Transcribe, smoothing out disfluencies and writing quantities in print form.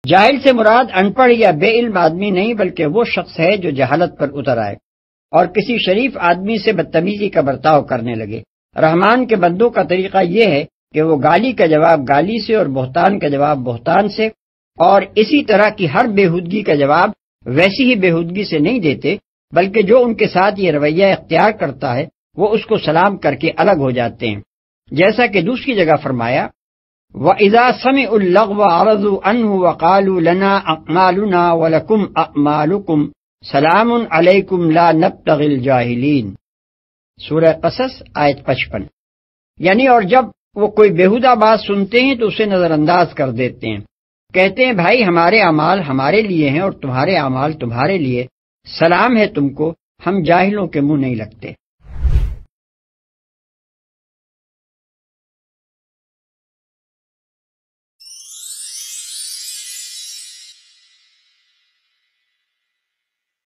جاہل سے مراد ان پڑھ یا بے علم آدمی نہیں، بلکہ وہ شخص ہے جو جہالت پر اتر آئے اور کسی شریف آدمی سے بدتمیزی کا برتاؤ کرنے لگے۔ رحمان کے بندوں کا طریقہ یہ ہے کہ وہ گالی کا جواب گالی سے اور بہتان کا جواب بہتان سے اور اسی طرح کی ہر بےہودگی کا جواب ویسی ہی بےہودگی سے نہیں دیتے، بلکہ جو ان کے ساتھ یہ رویہ اختیار کرتا ہے وہ اس کو سلام کر کے الگ ہو جاتے ہیں، جیسا کہ دوسری جگہ فرمایا وَإِذَا سَمِعُوا اللَّغْوَ عَرَضُوا عَنْهُ وَقَالُوا لَنَا أَعْمَالُنَا وَلَكُمْ أَعْمَالُكُمْ سَلَامٌ عَلَيْكُمْ لَا نَبْتَغِي الْجَاهِلِينَ۔ سورہ قصص آیت 55۔ یعنی اور جب وہ کوئی بیہودہ بات سنتے ہیں تو اسے نظر انداز کر دیتے ہیں، کہتے ہیں بھائی ہمارے اعمال ہمارے لیے ہیں اور تمہارے اعمال تمہارے لیے، سلام ہے تم کو، ہم جاہلوں کے منہ نہیں لگتے۔